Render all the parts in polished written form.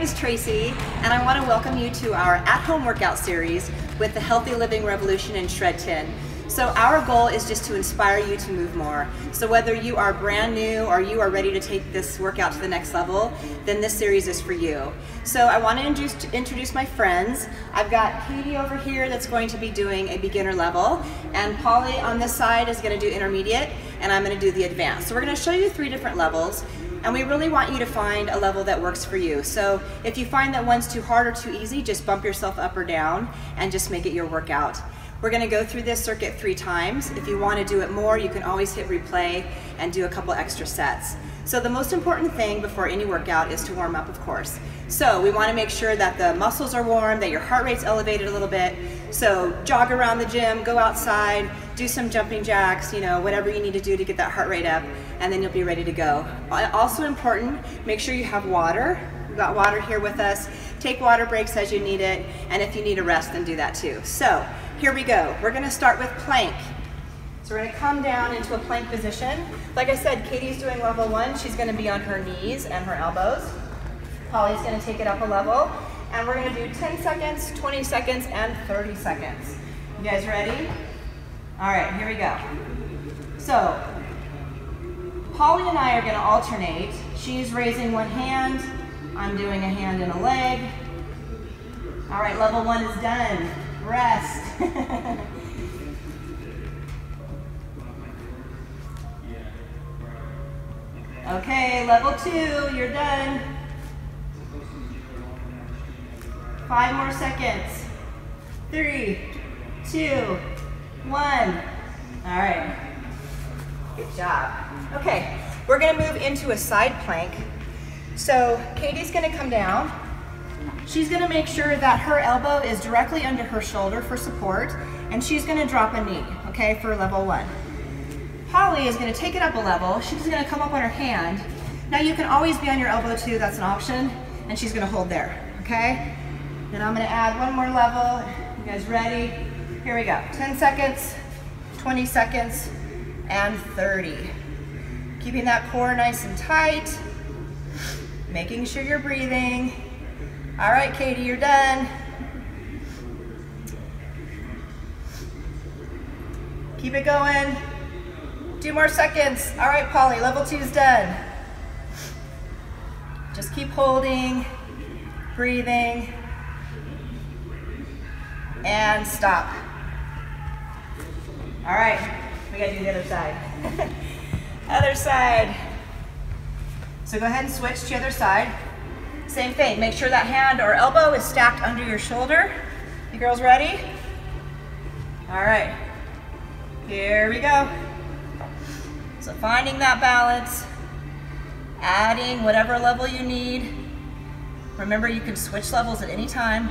is Tracy, and I want to welcome you to our at-home workout series with the Healthy Living Revolution in Shred 10. So our goal is just to inspire you to move more. So whether you are brand new or you are ready to take this workout to the next level, then this series is for you. So I want to introduce my friends. I've got Katie over here that's going to be doing a beginner level, and Polly on this side is going to do intermediate, and I'm going to do the advanced. So we're going to show you 3 different levels, and we really want you to find a level that works for you. So if you find that one's too hard or too easy, just bump yourself up or down and just make it your workout. We're going to go through this circuit 3 times. If you want to do it more, you can always hit replay and do a couple extra sets. So the most important thing before any workout is to warm up, of course. So we want to make sure that the muscles are warm, that your heart rate's elevated a little bit. So jog around the gym, go outside, do some jumping jacks, you know, whatever you need to do to get that heart rate up, and then you'll be ready to go. Also important, make sure you have water. We've got water here with us. Take water breaks as you need it, and if you need a rest, then do that too. So here we go. We're going to start with plank. So we're going to come down into a plank position. Like I said, Katie's doing level 1. She's going to be on her knees and her elbows. Polly's going to take it up a level. And we're going to do 10 seconds, 20 seconds, and 30 seconds. You guys ready? All right, here we go. So Polly and I are going to alternate. She's raising one hand. I'm doing a hand and a leg. All right, level 1 is done. Rest. Okay, level 2, you're done. 5 more seconds. 3, 2, 1. All right, good job. Okay, we're gonna move into a side plank. So Katie's gonna come down. She's gonna make sure that her elbow is directly under her shoulder for support, and she's gonna drop a knee, okay, for level 1. Polly is gonna take it up a level. She's gonna come up on her hand. Now you can always be on your elbow too, that's an option, and she's gonna hold there, okay? Then I'm gonna add one more level. You guys ready? Here we go. 10 seconds, 20 seconds, and 30. Keeping that core nice and tight, making sure you're breathing. All right, Katie, you're done. Keep it going. 2 more seconds. All right, Polly, level 2 is done. Just keep holding, breathing, and stop. All right, we gotta do the other side. Other side. So go ahead and switch to the other side. Same thing, make sure that hand or elbow is stacked under your shoulder. You girls ready? All right, here we go. So finding that balance, adding whatever level you need. Remember, you can switch levels at any time.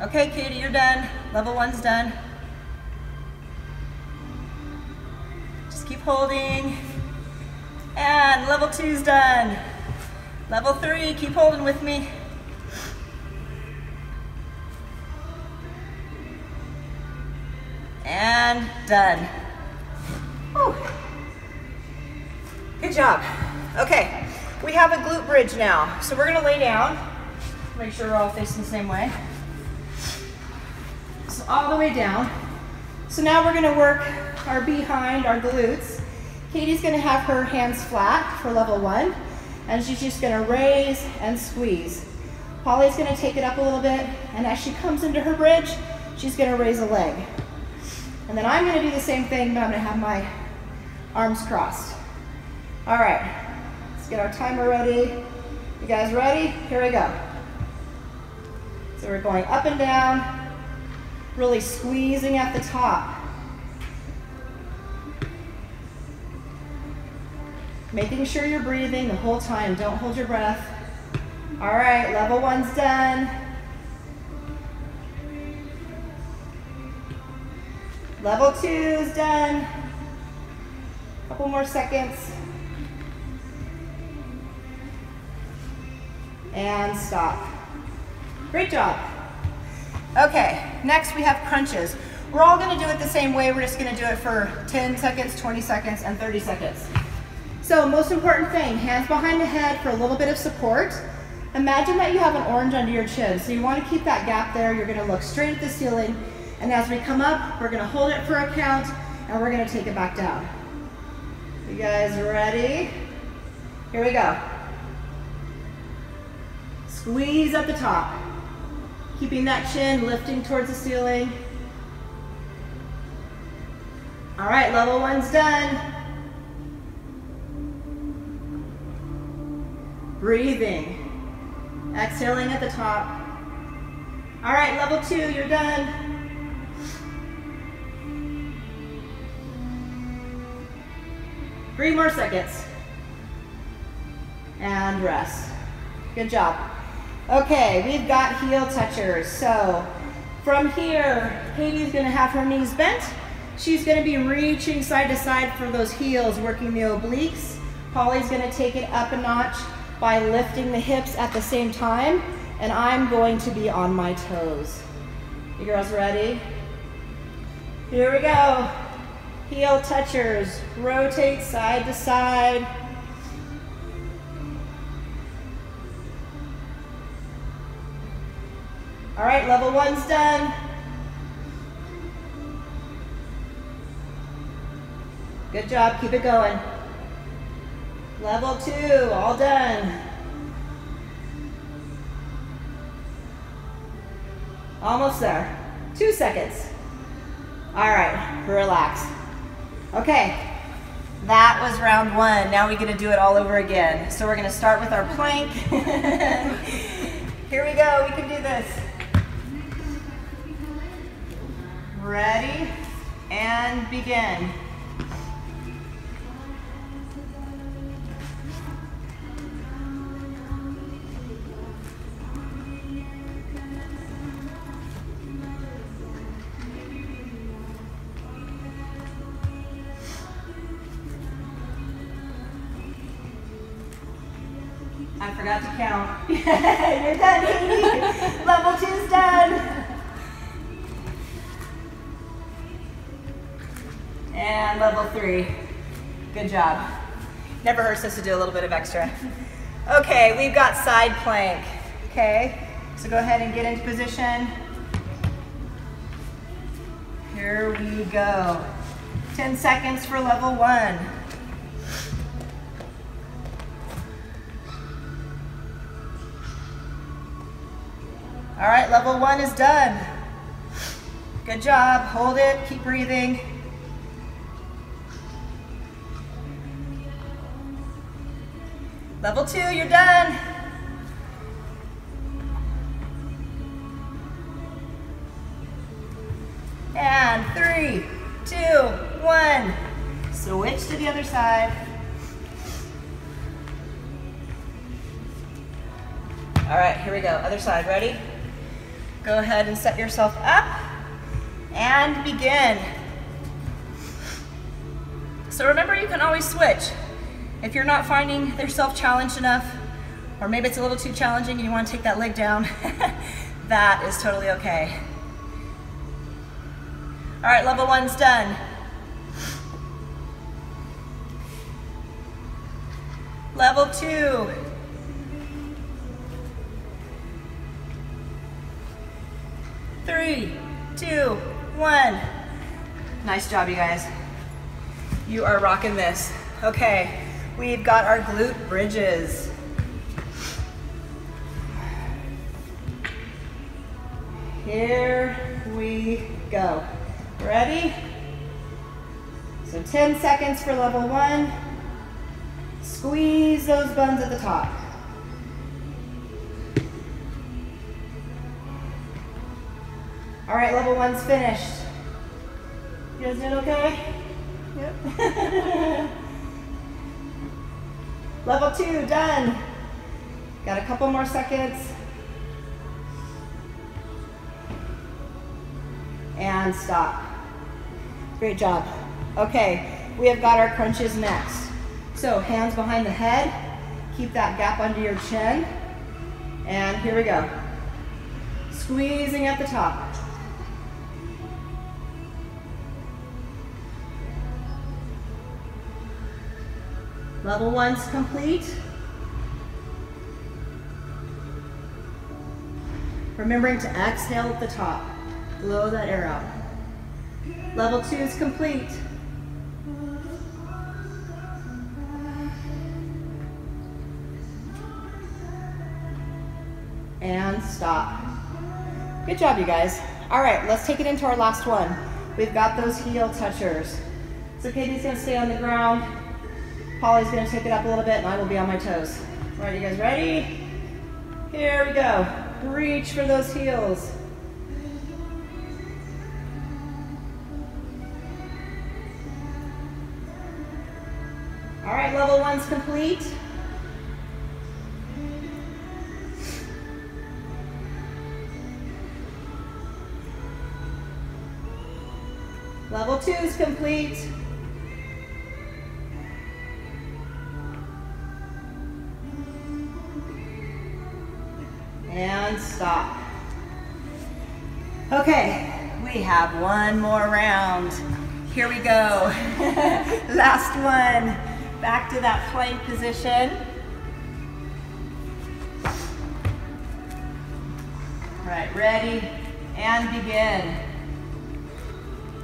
Okay, Katie, you're done. Level 1's done. Just keep holding. And level 2's done. Level 3, keep holding with me. And done. Whew. Good job. Okay, we have a glute bridge now. So we're gonna lay down. Make sure we're all facing the same way. So all the way down. So now we're gonna work our behind, our glutes. Katie's gonna have her hands flat for level 1, and she's just gonna raise and squeeze. Polly's gonna take it up a little bit, and as she comes into her bridge, she's gonna raise a leg. And then I'm gonna do the same thing, but I'm gonna have my arms crossed. All right, let's get our timer ready. You guys ready? Here we go. So we're going up and down, really squeezing at the top. Making sure you're breathing the whole time, don't hold your breath. All right, level 1's done. Level 2's done. Couple more seconds. And stop. Great job. Okay, next we have crunches. We're all gonna do it the same way. We're just gonna do it for 10 seconds, 20 seconds, and 30 seconds. So most important thing, hands behind the head for a little bit of support. Imagine that you have an orange under your chin. So you want to keep that gap there. You're going to look straight at the ceiling. And as we come up, we're going to hold it for a count and we're going to take it back down. You guys ready? Here we go. Squeeze at the top. Keeping that chin lifting towards the ceiling. All right, level 1's done. Breathing. Exhaling at the top. All right, level 2, you're done. Three more seconds. And rest. Good job. Okay, we've got heel touchers. So from here, Katie's gonna have her knees bent. She's gonna be reaching side to side for those heels, working the obliques. Holly's gonna take it up a notch by lifting the hips at the same time, and I'm going to be on my toes. You girls ready? Here we go. Heel touchers, rotate side to side. All right, level 1's done. Good job, keep it going. Level 2, all done. Almost there. 2 seconds. All right, relax. Okay, that was round 1. Now we're gonna do it all over again. So we're gonna start with our plank. Here we go, we can do this. Ready, and begin. I forgot to count. You're done, Katie. Level 2's done. And level 3. Good job. Never hurts us to do a little bit of extra. Okay, we've got side plank. Okay, so go ahead and get into position. Here we go. 10 seconds for level 1. All right, level 1 is done. Good job, hold it, keep breathing. Level 2, you're done. And 3, 2, 1. Switch to the other side. All right, here we go, other side, ready? Go ahead and set yourself up and begin. So remember, you can always switch. If you're not finding yourself challenged enough, or maybe it's a little too challenging and you want to take that leg down, that is totally okay. All right, level 1's done. Level 2. Three, 2, 1. Nice job, you guys. You are rocking this. Okay, we've got our glute bridges. Here we go. Ready? So 10 seconds for level 1. Squeeze those buns at the top. All right, level 1's finished. You guys doing okay? Yep. Level 2, done. Got a couple more seconds. And stop. Great job. Okay, we have got our crunches next. So hands behind the head, keep that gap under your chin. And here we go. Squeezing at the top. Level 1's complete. Remembering to exhale at the top. Blow that air out. Level 2 is complete. And stop. Good job, you guys. All right, let's take it into our last one. We've got those heel touchers. So Katie's gonna stay on the ground. Polly's gonna take it up a little bit and I will be on my toes. All right, you guys ready? Here we go. Reach for those heels. All right, level 1's complete. Level 2 is complete. And stop. Okay, we have one more round. Here we go. Last one. Back to that plank position. All right, ready and begin.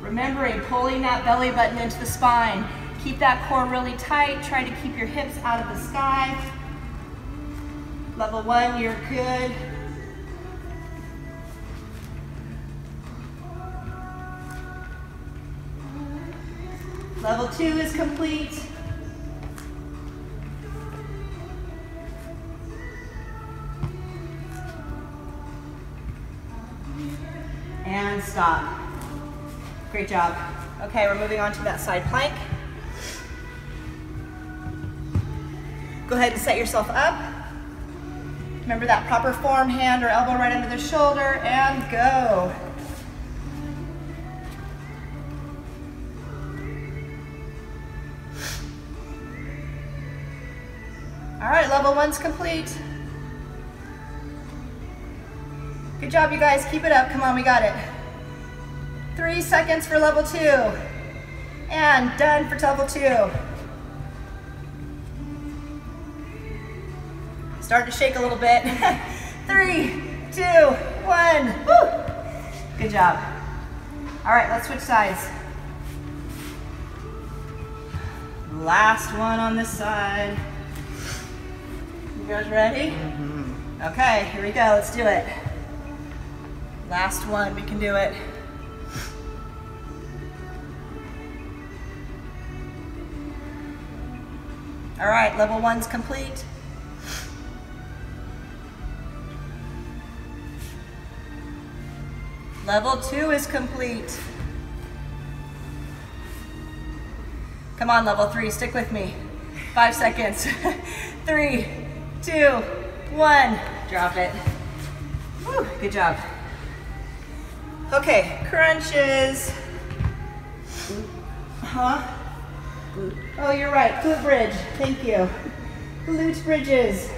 Remembering pulling that belly button into the spine. Keep that core really tight. Try to keep your hips out of the sky. Level 1, you're good. Level 2 is complete. And stop. Great job. Okay, we're moving on to that side plank. Go ahead and set yourself up. Remember that proper form, hand or elbow right under the shoulder, and go. All right, level 1's complete. Good job, you guys. Keep it up. Come on, we got it. 3 seconds for level 2. And done for level 2. Starting to shake a little bit. 3, 2, 1. Woo! Good job. All right, let's switch sides. Last one on this side. You guys ready? Okay, here we go. Let's do it. Last one. We can do it. All right, level 1's complete. Level 2 is complete. Come on, level 3, stick with me. 5 seconds. 3, 2, 1. Drop it. Whew, good job. Okay, crunches. Oh, you're right, glute bridge. Thank you. Glute bridges.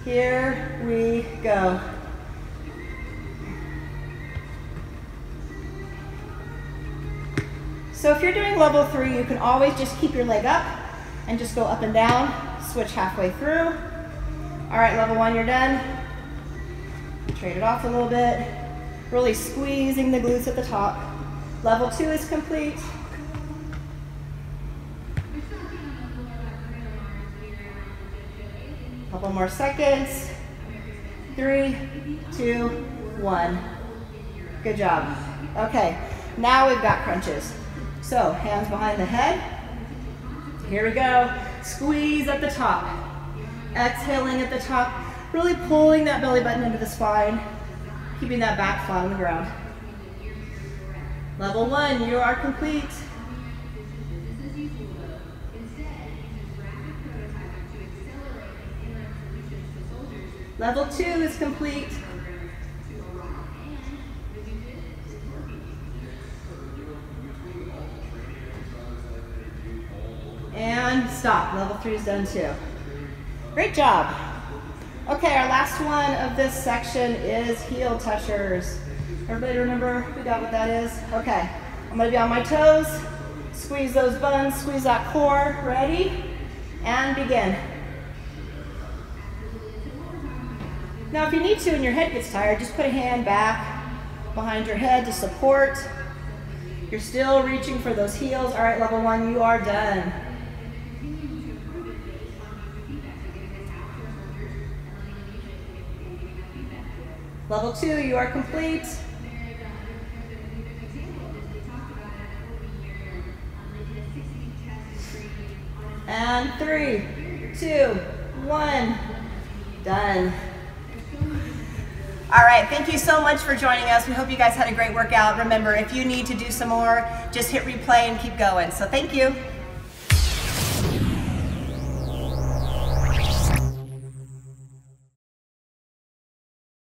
Here we go. So if you're doing level 3, you can always just keep your leg up and just go up and down, switch halfway through. All right, level 1, you're done. Trade it off a little bit. Really squeezing the glutes at the top. Level 2 is complete. Couple more seconds. 3, 2, 1. Good job. Okay, now we've got crunches. So hands behind the head. Here we go. Squeeze at the top. Exhaling at the top. Really pulling that belly button into the spine. Keeping that back flat on the ground. Level 1, you are complete. Level 2 is complete. And stop. Level 3 is done too. Great job. Okay, our last one of this section is heel touchers. Everybody remember we got what that is? Okay, I'm gonna be on my toes. Squeeze those buns, squeeze that core. Ready? And begin. Now if you need to and your head gets tired, just put a hand back behind your head to support. You're still reaching for those heels. All right, level 1, you are done. Level 2, you are complete. And 3, 2, 1, done. All right, thank you so much for joining us. We hope you guys had a great workout. Remember, if you need to do some more, just hit replay and keep going. So thank you.